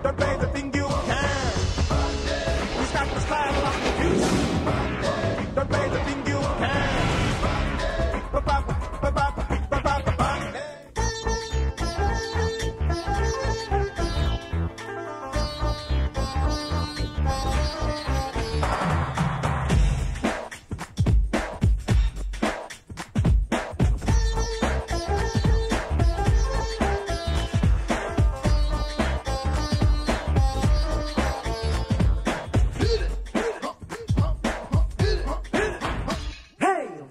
Don't play the thing you can. We start to slide along the future. Don't play the thing you can. Ba-ba-ba, ba-ba-ba, ba-ba-ba-ba.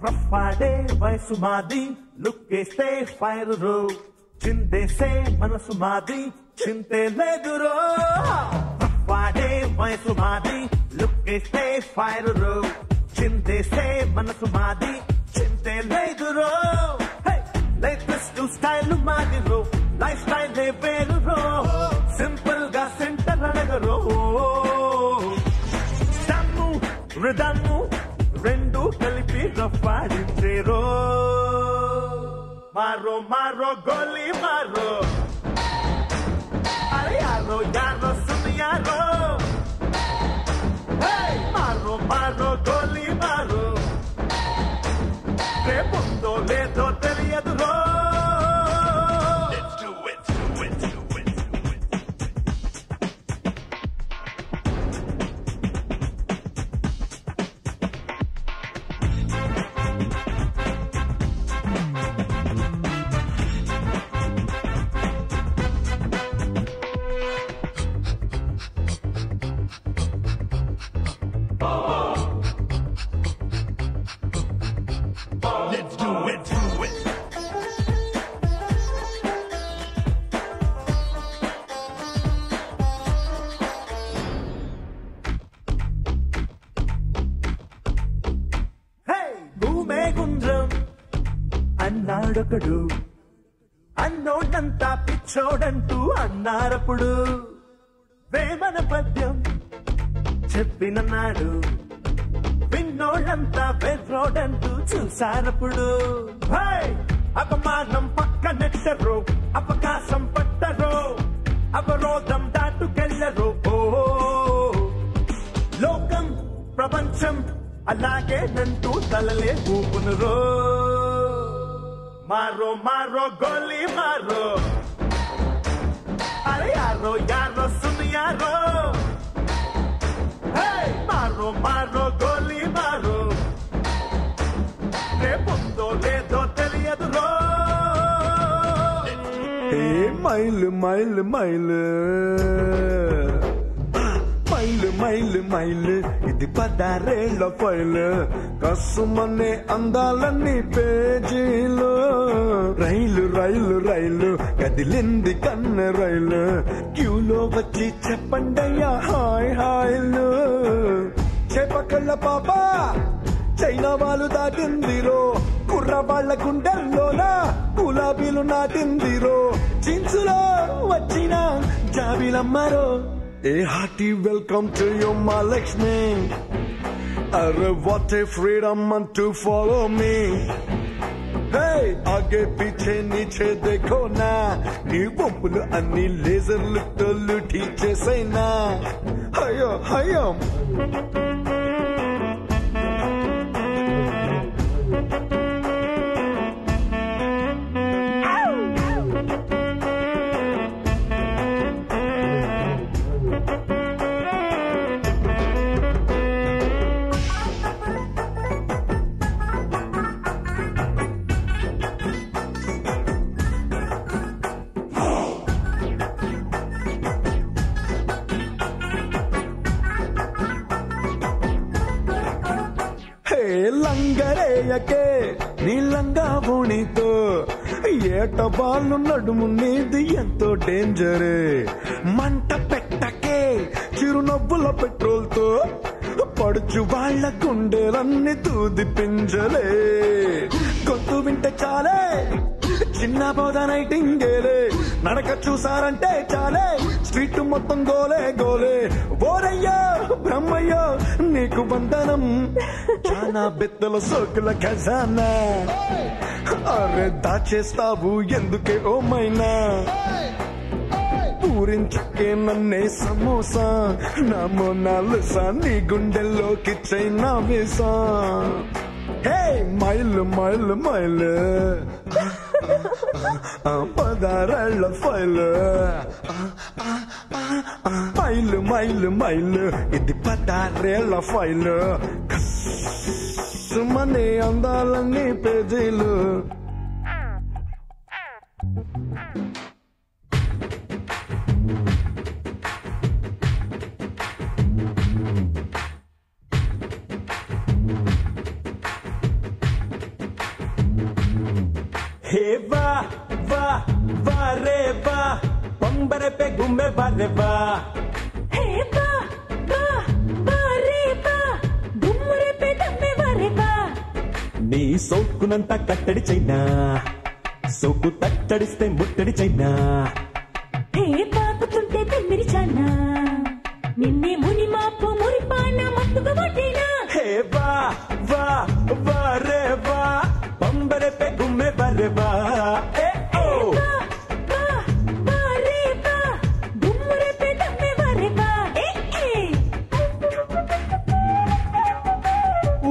రఫాడే వయసు మాది లుక్కేస్తే fire రో చిందేసే మనసు మాది చింతే లేదురో రఫాడే వయసు మాది లుక్కేస్తే ఫైర్ రో చిందేసే మనసు మాది చింతే లేదురో లేటెస్ట్ స్టైల్ మాది రో లైఫ్ స్టైల్ వేరు రో సింపుల్ గా సెంటర్ అడగరో దమ్ము రిదమ్ము రెండు కలిపి రఫాడించేరో మారో మారో గోలీ మారో అరే యారో యారో సున్ యారో మారో మారో గోలీ మారో రేపుందో లేదో తెలియదురో అన్నాడొకడు అన్నోడంతా పిచ్చోడంటూ అన్నారప్పుడు వేమన పద్యం చెప్పినన్నాడు విన్నోడంతా వెర్రోడంటూ చూసారప్పుడు అపమానం పక్క నెట్టరు అవకాశం పట్టరు అవరోధం దాటుకెళ్ళరు ఓ లోకం ప్రపంచం అలాగే నంటూ తలలే ఊపునురో మారో మారో గోలీ మారో అరే యారో యారో సున్ యారో మారో మారో గోలీ మారో రేపుందో లేదో తెలియదురో మైలు మైలు మైలు మైలు మైలు మైలు ఇది 16 ఫైలు కసుమనే అందాలన్నీ పేజీలు రైలు రైలు రైలు కదిలింది కన్న రైలు క్యూలో వచ్చి చెప్పండయ్యా హాయ్ హాయ్లు చేపకళ్ళ పాప చైనా వాళ్ళు దాటిందిరో కుర్రవాళ్ల గుండెల్లోనా గులాబీలు నాటిందిరో జీన్సులో వచ్చిన జాబిలమ్మరో A hearty welcome to you, my Lakshmi. Arre, what a freedom and to follow me. Hey, आगे पीछे नीचे देखो ना, नी बम्बुलु अन्नी लेजर लुट्टोलु ठीचे सैना. Hayo, hayo. లంగరేయకే నీలంగా బోణితో ఏట బాలు నడుము నీది ఎంతో డేంజరే మంట పెట్టకే చిరునవ్వుల పెట్రోల్ తో పడుచు వాళ్ళ గుండెలన్నీ తూది పింజలే గొంతు వింటే చాలే చిన్న బోధ నైటింగేలే నడక చూసారంటే చాలే స్ట్రీట్ మొత్తం గోలే గోలే ఓరయ్యో బ్రహ్మయ్యో నీకు బంధనం చాలా బెత్తల సోకుల ఖజానా అరే దాచేస్తావు ఎందుకే ఓ మైనా ఊరించకే నన్నే సమోసా నా మోనాలిసా నీ గుండెల్లోకి చైనా వీసా హే మైలు మైలు మైలు పదారాళ్ళ ఫైలు మైలు మైలు మైలు ఇది పదారేళ్ల ఫైలు సుమనే అందాలన్నీ పేజీలు హే వా వా వా రే వా పంబరే పే గుమ్మే వా రే వా హే వా వా వా రే వా గుమ్మరే పే దమ్మే వా రే వా నీ సోకునంతా కట్టడి చైనా సోకు తట్టడిస్తే ముట్టడి చైనా హే పాపుతుంటే తిమ్మిరి చానా నిన్నే ముని మాపు మురిపాన మత్తుగా వడ్డీనా హే వా వా వా రే వా పంబరే పే గుమ్మే వా రే వా ఏ ఓ వా వా రే వా గుమ్మరే పే దమ్మే వా రే వా ఏ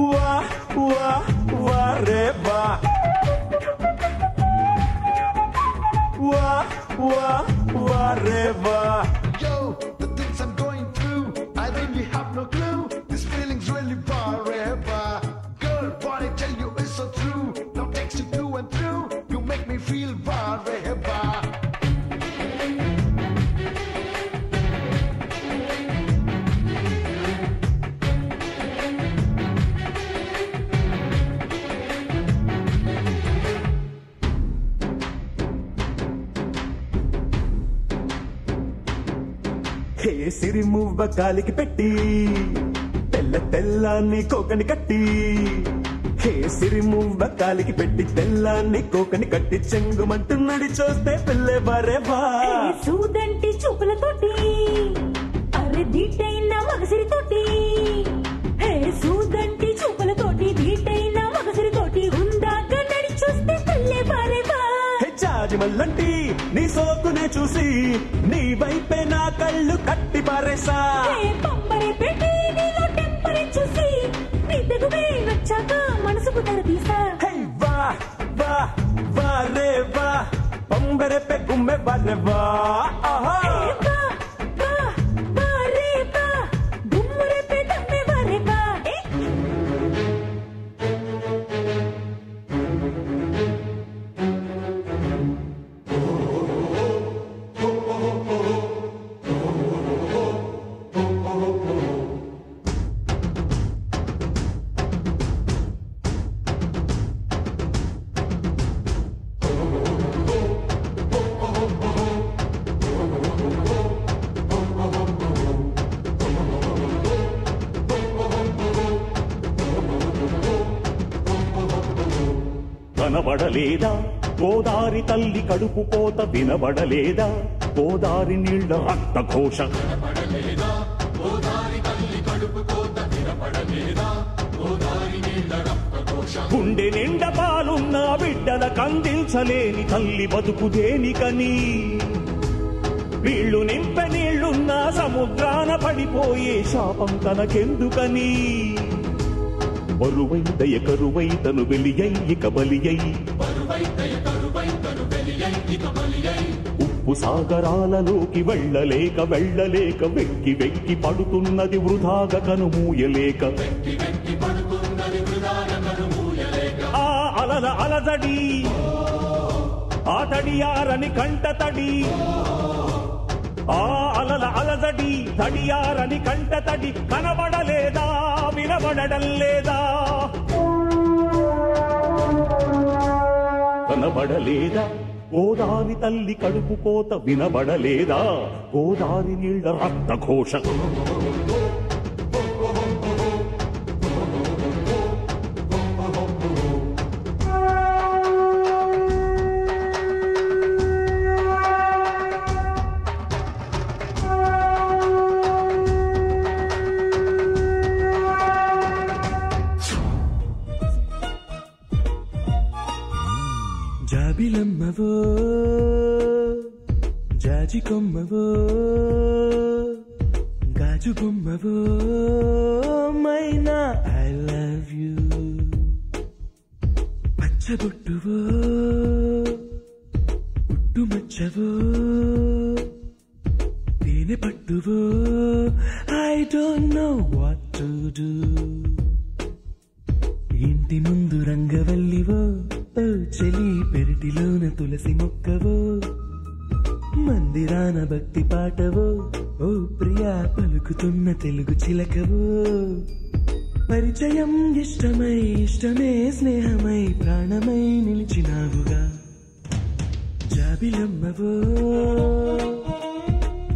వా వా వా రే వా వా వా వా రే వా Yo, the things I'm going through, I really have no clue. This feeling's really forever. Girl, what I tell you is so true. Now takes you through and through. You make me feel forever. హే సిరి మువ్వ కాలికి పెట్టి తెల్ల తెల్లాన్ని కోకని కట్టి హే సిరి మువ్వ కాలికి పెట్టి తెల్లాన్ని కోకని కట్టి చెంగుమంటూ నడి చూస్తే పిల్లే బారేవా హే సూదంటి చూపులతోటి అరే దీటైన మగసిరితోటి హే సూదంటి చూపులతోటి దీటైన మగసిరితోటి ఉందాక నడి చూస్తే పిల్లే బారేవా హే జాజి మల్లంటి నీ సోకునే చూసి నీ వైపే నా కళ్ళు కట్టి పారేసా హే పంబరే పెట్టి నీలో టెంపరే చూసి నీ తెగువే వచ్చాక మనసుకు తెరదీసా హే వా వా వా రే వా పంబరే పే గుమ్మే వా రే వా ఆహా హే వా వా వా రే వా గుమ్మరే పే దమ్మే వా రే వా కనబడలేదా గోదారి తల్లి కడుపు కోత వినబడలేదా గోదారి నీళ్ల రక్త ఘోష గుండె నిండా పాలున్న బిడ్డల కందించలేని తల్లి బతుకు దేనికని వీళ్ళు నింపె నీళ్లున్న సముద్రాన పడిపోయే శాపం తనకెందుకని బరువై దయ కరువై తను వెలియై ఇక బలియై ఉప్పు సాగరాలలోకి వెళ్ళలేక వెళ్ళలేక వెక్కి వెక్కి పడుతున్నది వృధాగా కనుమూయలేక ఆ అలల అలజడి ఆ తడియారని కంట తడి ఆ అలల అలజడి తడియారని కంట తడి కనబడలేదా వినబడడం లేదా కనబడలేదా గోదారి తల్లి కడుపు కోత వినబడలేదా గోదారి నీళ్ల రక్త ఘోష జాబిలమ్మవో జాజి కొమ్మవో గాజు బొమ్మవో మైనా ఐ లవ్ యూ పచ్చబొట్టువో పుట్టు మచ్చవో తేనె పట్టువో I don't know what to do ఇంటి ముందు రంగవల్లివో ఓ చెలి పెరటిలోన తులసి మొక్కవో మందిరాన భక్తి పాటవో ఓ ప్రియా పలుకుతున్న తెలుగు చిలకవో పరిచయం ఇష్టమై ఇష్టమే స్నేహమై ప్రాణమై నిలిచినావుగా జాబిలమ్మవో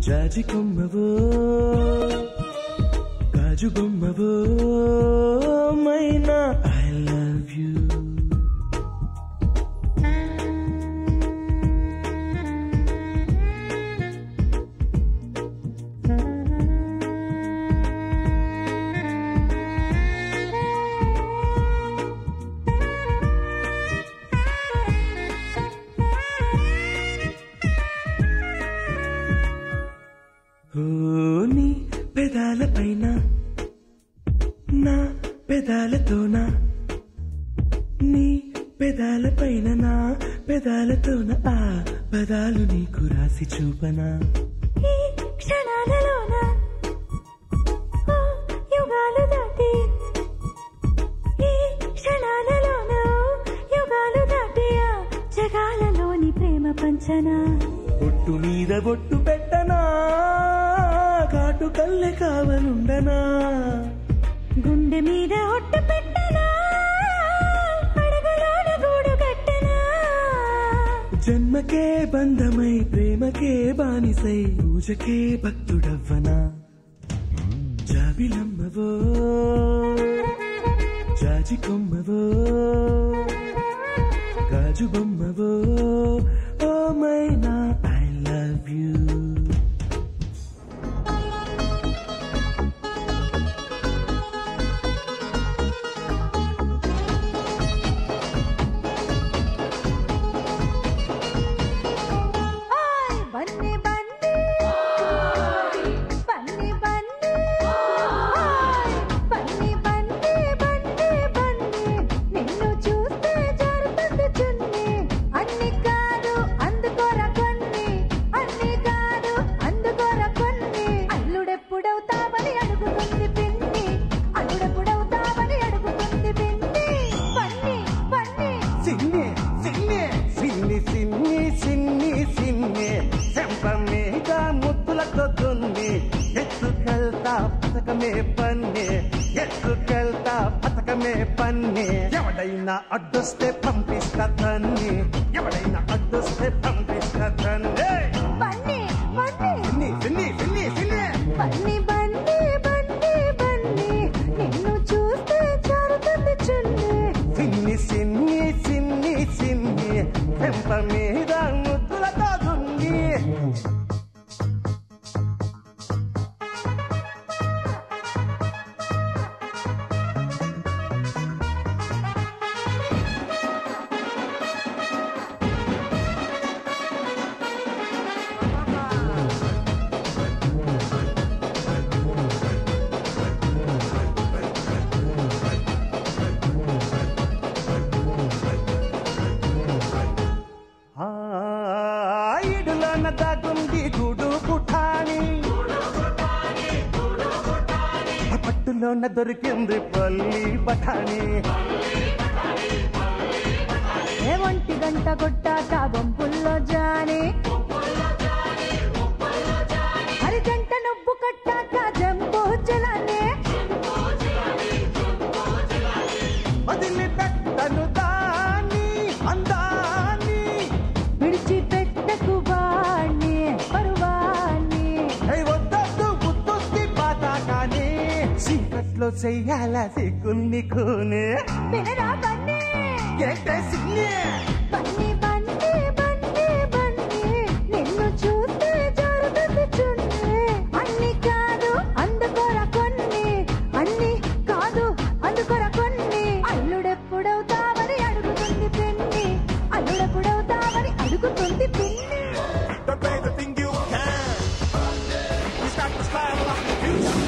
జాజి కొమ్మవో గాజు బొమ్మవో మైనా ఐ లవ్ యూ నీ పెదాలపైన నా పెదాలతోన నీ పెదాలపైన నా పెదాలతోన ఆ పదాలు నీకు రాసి చూపనా ఈ క్షణాలలోన ఓ యుగాలు దాటి ఈ క్షణాలలోన యుగాలు దాటి ఆ జగాలలోని ప్రేమ పంచనా బొట్టు మీద బొట్టు పెట్టనా కాటు కల్లె కావలుండనా గుండె మీద ఒట్టు పెట్టనా అడగలోన గూడు కట్టనా జన్మకే బంధమై ప్రేమకే బానిసై పూజకే భక్తుడవ్వనా జాబిలమ్మవో జాజి కొమ్మవో గాజు బొమ్మవో ఓ మైనా ఐ లవ్ యూ ఎవడైనా అడ్డొస్తే పంపిస్తా తన్ని ఎవడైనా అడ్డొస్తే పంపిస్తా తన్ని నిన్ను చూస్తే జారుతుంది చున్నీ సిన్ని సిన్ని సిన్ని సిన్ని చెంప మీద ముద్దులతో దున్ని ఈడులోన దాగుంది గూడు పుఠాని పట్టులోన దొరికింది పల్లి బఠాని ఏ ఒంటి గంట కొట్టాక వంపుల్లో జాని హరి గంట నువ్వు కట్టాక జంబో జలానే వదిలిపెట్టను దాన్ని అందాన్ని విడిచిపెట్టకు వాణ్ణి పరువాణ్ణి వద్దొద్దు గుర్తొద్ది పాతాకాని చీకట్లో చెయ్యాల సిగ్గుల్ని కూనే వినరా బన్నీ ఏంటే సిగ్నే బన్నీ బన్నీ బన్నీ బన్నీ నిన్ను చూస్తే జారుతుంది చున్నీ అన్ని కాదు అందుకోరా కొన్ని అన్ని కాదు అందుకోరా కొన్ని అల్లుడెప్పుడవుతావని అడుగుతుంది పిన్ని అల్లుడెప్పుడవుతావని అడుగుతుంది పిన్ని Don't play the thing you future.